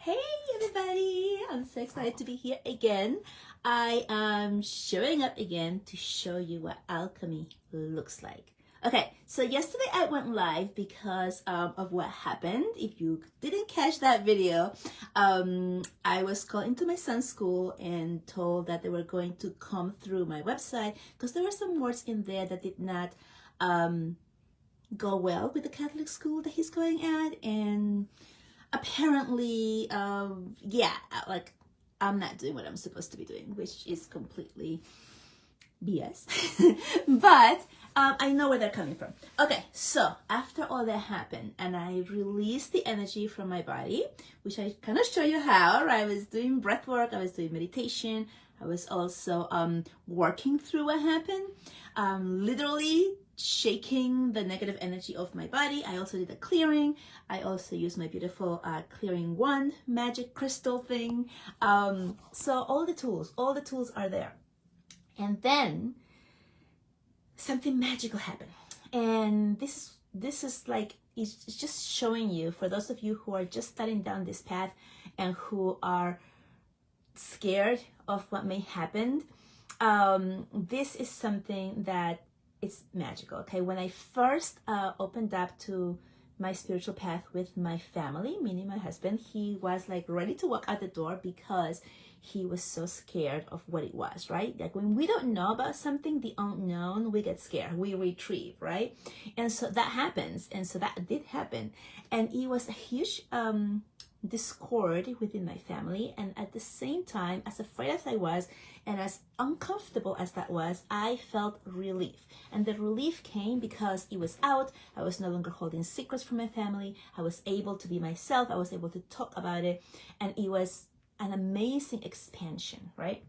Hey everybody, I'm so excited to be here again. I am showing up again to show you what alchemy looks like. Okay, so yesterday I went live because of what happened. If you didn't catch that video, I was called into my son's school and told that they were going to come through my website because there were some words in there that did not go well with the Catholic school that he's going at, and apparently, like I'm not doing what I'm supposed to be doing, which is completely BS. But I know where they're coming from. Okay, so after all that happened and I released the energy from my body, which I kind of show you how, right? I was doing breath work, I was doing meditation, I was also working through what happened, literally shaking the negative energy of my body. I also did a clearing. I also used my beautiful clearing wand, magic crystal thing. So all the tools are there. And then something magical happened. And this is like, it's just showing you, for those of you who are just starting down this path and who are scared of what may happen, this is something that it's magical. Okay, when I first opened up to my spiritual path with my family, meaning my husband, he was like ready to walk out the door because he was so scared of what it was, right? Like when we don't know about something, the unknown, we get scared, we retrieve, right? And so that happens, and so that did happen, and it was a huge discord within my family. And at the same time, as afraid as I was and as uncomfortable as that was, I felt relief. And the relief came because it was out. I was no longer holding secrets from my family. I was able to be myself. I was able to talk about it, and it was an amazing expansion, right?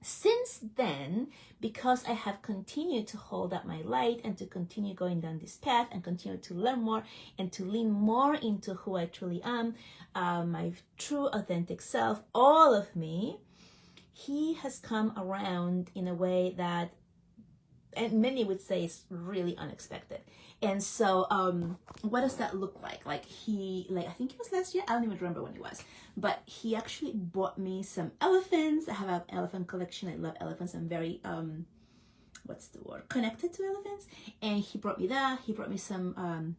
Since then, because I have continued to hold up my light and to continue going down this path and continue to learn more and to lean more into who I truly am, my true authentic self, all of me, he has come around in a way that, and many would say, it's really unexpected. And so what does that look like? I think it was last year, I don't even remember when it was, but he actually bought me some elephants. I have an elephant collection. I love elephants. I'm very connected to elephants. And he brought me that. He brought me some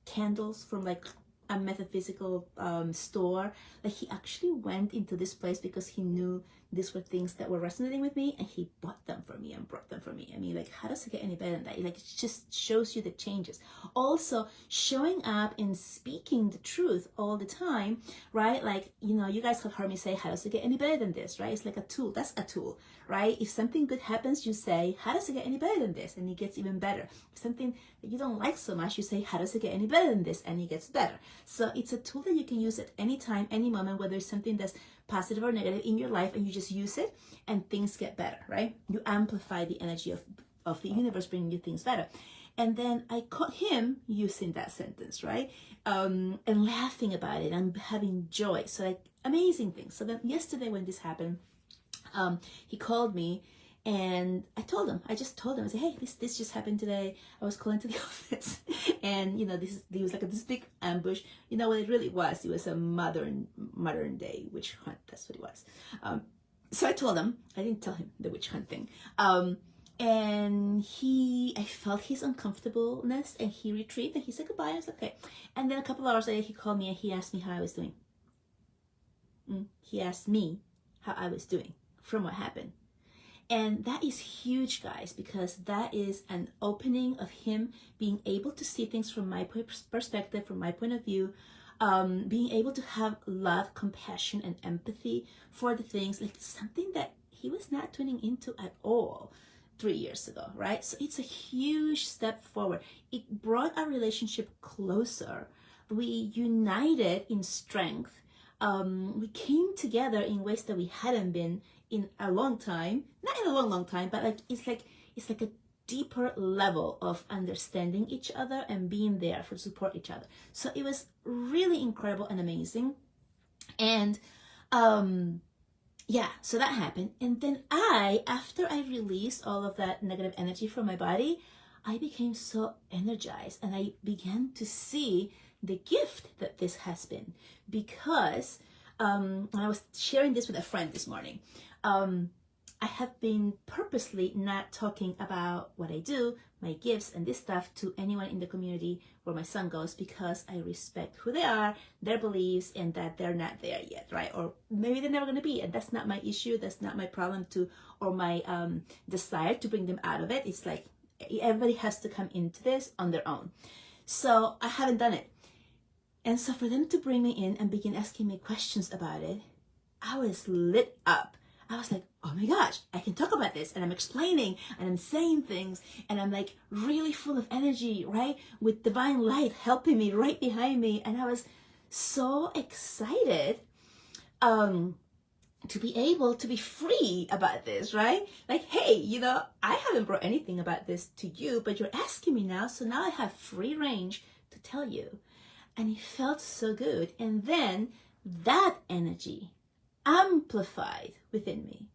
candles from like a metaphysical store. Like he actually went into this place because he knew these were things that were resonating with me, and he bought them for me and brought them for me. I mean, like, how does it get any better than that? Like, it just shows you the changes. Also, showing up and speaking the truth all the time, right? Like, you know, you guys have heard me say, how does it get any better than this, right? It's like a tool. That's a tool, right? If something good happens, you say, how does it get any better than this? And it gets even better. If something that you don't like so much, you say, how does it get any better than this? And it gets better. So it's a tool that you can use at any time, any moment, whether it's something that's positive or negative in your life, and you just use it and things get better, right? You amplify the energy of the universe, bringing you things better. And then I caught him using that sentence, right? And laughing about it and having joy. So like amazing things. So then yesterday when this happened, he called me. And I just told him, I said, hey, this just happened today. I was calling to the office, and you know, there was like this big ambush. You know what it really was? It was a modern day witch hunt. That's what it was. So I told him. I didn't tell him the witch hunt thing. And I felt his uncomfortableness, and he retrieved, and he said goodbye. I was like, okay. And then a couple hours later, he called me and he asked me how I was doing. He asked me how I was doing from what happened. And that is huge, guys, because that is an opening of him being able to see things from my perspective, from my point of view, being able to have love, compassion, and empathy for the things, like something that he was not tuning into at all 3 years ago, right? So it's a huge step forward. It brought our relationship closer. We united in strength. We came together in ways that we hadn't been in a long time, not in a long time, but like it's like a deeper level of understanding each other and being there for support each other. So it was really incredible and amazing. And so that happened. And then after I released all of that negative energy from my body, I became so energized, and I began to see the gift that this has been, because I was sharing this with a friend this morning. I have been purposely not talking about what I do, my gifts and this stuff to anyone in the community where my son goes, because I respect who they are, their beliefs, and that they're not there yet, right? Or maybe they're never going to be, and that's not my issue. That's not my problem or my desire to bring them out of it. It's like everybody has to come into this on their own. So I haven't done it. And so for them to bring me in and begin asking me questions about it, I was lit up. I was like, oh my gosh, I can talk about this, and I'm explaining and I'm saying things, and I'm like really full of energy, right? With divine light helping me right behind me. And I was so excited to be able to be free about this, right? Like, hey, I haven't brought anything about this to you, but you're asking me now, so now I have free range to tell you. And it felt so good. And then that energy amplified within me.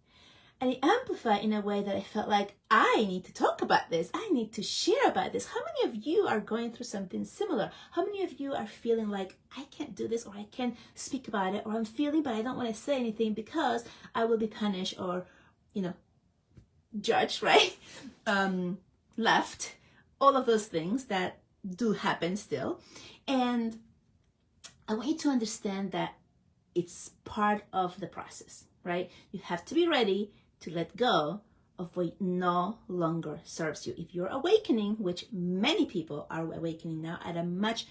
And it amplified in a way that I felt like I need to talk about this. I need to share about this. How many of you are going through something similar? How many of you are feeling like I can't do this, or I can't speak about it, or I'm feeling but I don't want to say anything because I will be punished or, judged, right? Left. All of those things that do happen still. And I want you to understand that it's part of the process, right? You have to be ready to let go of what no longer serves you. If you're awakening, which many people are awakening now at a much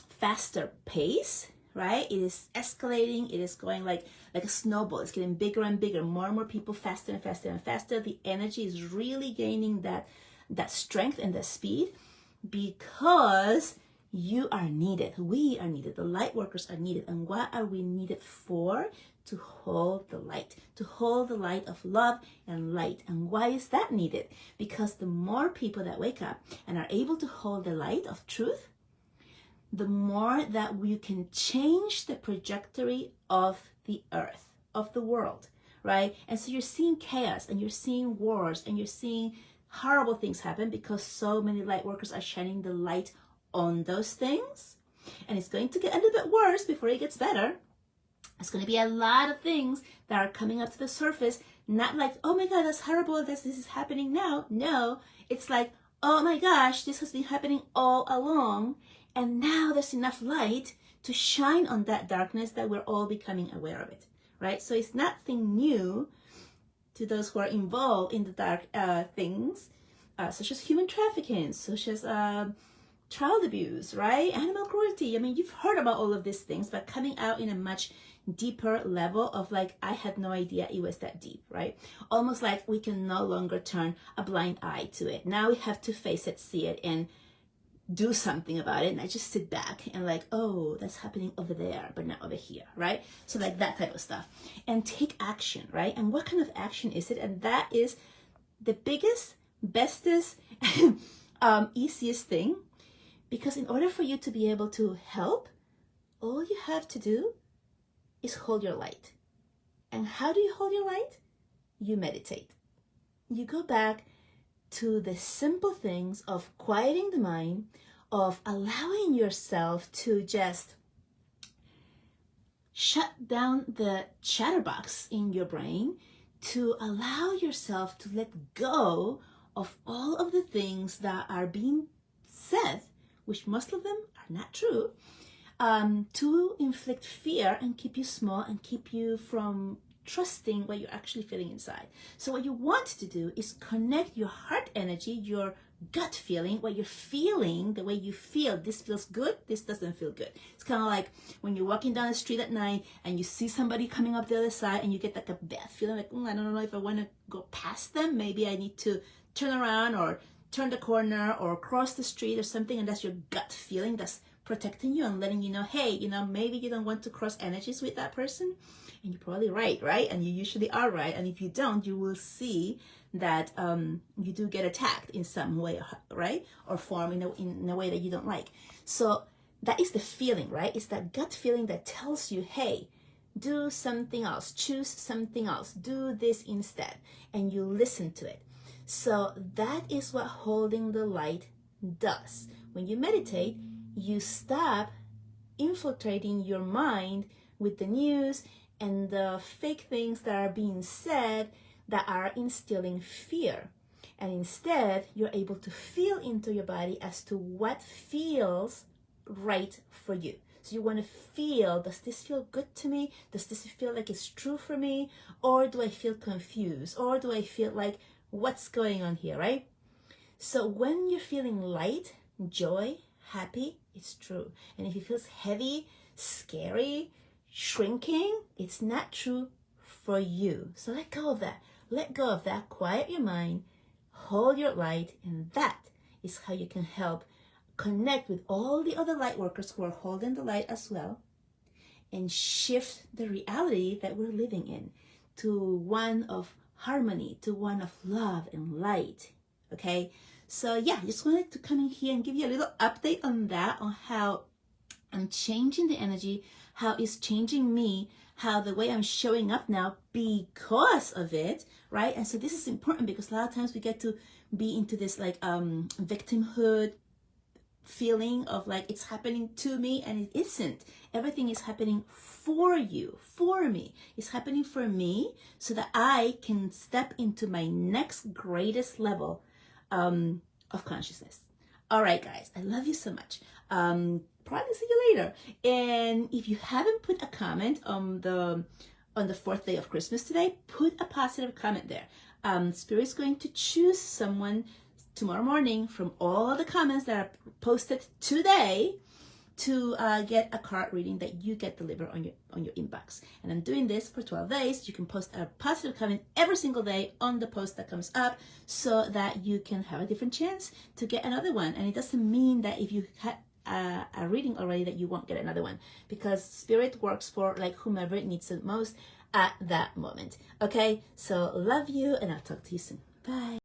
faster pace, right? It is escalating. It is going like a snowball. It's getting bigger and bigger. More and more people, faster and faster and faster. The energy is really gaining that strength and that speed, because you are needed. We are needed. The light workers are needed. And what are we needed for? To hold the light. To hold the light of love and light. And why is that needed? Because the more people that wake up and are able to hold the light of truth, the more that we can change the trajectory of the earth, of the world, right? And so you're seeing chaos, and you're seeing wars, and you're seeing horrible things happen because so many light workers are shining the light on those things. And it's going to get a little bit worse before it gets better. It's going to be a lot of things that are coming up to the surface, not like, oh my God, that's horrible, this is happening now. No, it's like, oh my gosh, this has been happening all along, and now there's enough light to shine on that darkness that we're all becoming aware of it, right? So it's nothing new to those who are involved in the dark things, such as human trafficking, such as child abuse, right? Animal cruelty. I mean, you've heard about all of these things, but coming out in a much deeper level of like, I had no idea it was that deep, right? Almost like we can no longer turn a blind eye to it. Now we have to face it, see it, and do something about it. And I just sit back and like, oh, that's happening over there, but not over here, right? So like that type of stuff. And take action, right? And what kind of action is it? And that is the biggest, bestest, easiest thing. Because in order for you to be able to help, all you have to do is hold your light. And how do you hold your light? You meditate. You go back to the simple things of quieting the mind, of allowing yourself to just shut down the chatterbox in your brain, to allow yourself to let go of all of the things that are being said, which most of them are not true, to inflict fear and keep you small and keep you from trusting what you're actually feeling inside. So what you want to do is connect your heart energy, your gut feeling, what you're feeling, the way you feel. This feels good, this doesn't feel good. It's kind of like when you're walking down the street at night and you see somebody coming up the other side and you get like a bad feeling, like, I don't know if I want to go past them. Maybe I need to turn around or turn the corner or cross the street or something. And that's your gut feeling that's protecting you and letting you know, hey, maybe you don't want to cross energies with that person. And you're probably right? And you usually are right. And if you don't, you will see that you do get attacked in some way, right? Or form in a way that you don't like. So that is the feeling, right? It's that gut feeling that tells you, hey, do something else, choose something else, do this instead. And you listen to it. So that is what holding the light does. When you meditate, you stop infiltrating your mind with the news and the fake things that are being said that are instilling fear. And instead, you're able to feel into your body as to what feels right for you. So you want to feel, does this feel good to me? Does this feel like it's true for me? Or do I feel confused? Or do I feel like, what's going on here, right? So when you're feeling light, joy, happy, it's true. And if it feels heavy, scary, shrinking, it's not true for you. So let go of that. Let go of that. Quiet your mind. Hold your light. And that is how you can help connect with all the other light workers who are holding the light as well, and shift the reality that we're living in to one of harmony, to one of love and light. Okay, so yeah, just wanted to come in here and give you a little update on that, on how I'm changing the energy, how it's changing me, how the way I'm showing up now because of it, right? And so this is important because a lot of times we get to be into this like victimhood feeling of like it's happening to me, and it isn't. Everything is happening for you, for me. It's happening for me so that I can step into my next greatest level of consciousness. All right, guys, I love you so much. Probably see you later. And if you haven't put a comment on the fourth day of Christmas today, put a positive comment there. Spirit's going to choose someone tomorrow morning from all the comments that are posted today to get a card reading that you get delivered on your inbox. And I'm doing this for 12 days. You can post a positive comment every single day on the post that comes up so that you can have a different chance to get another one. And it doesn't mean that if you had a reading already that you won't get another one, because Spirit works for like whomever it needs it most at that moment. Okay, so love you, and I'll talk to you soon. Bye.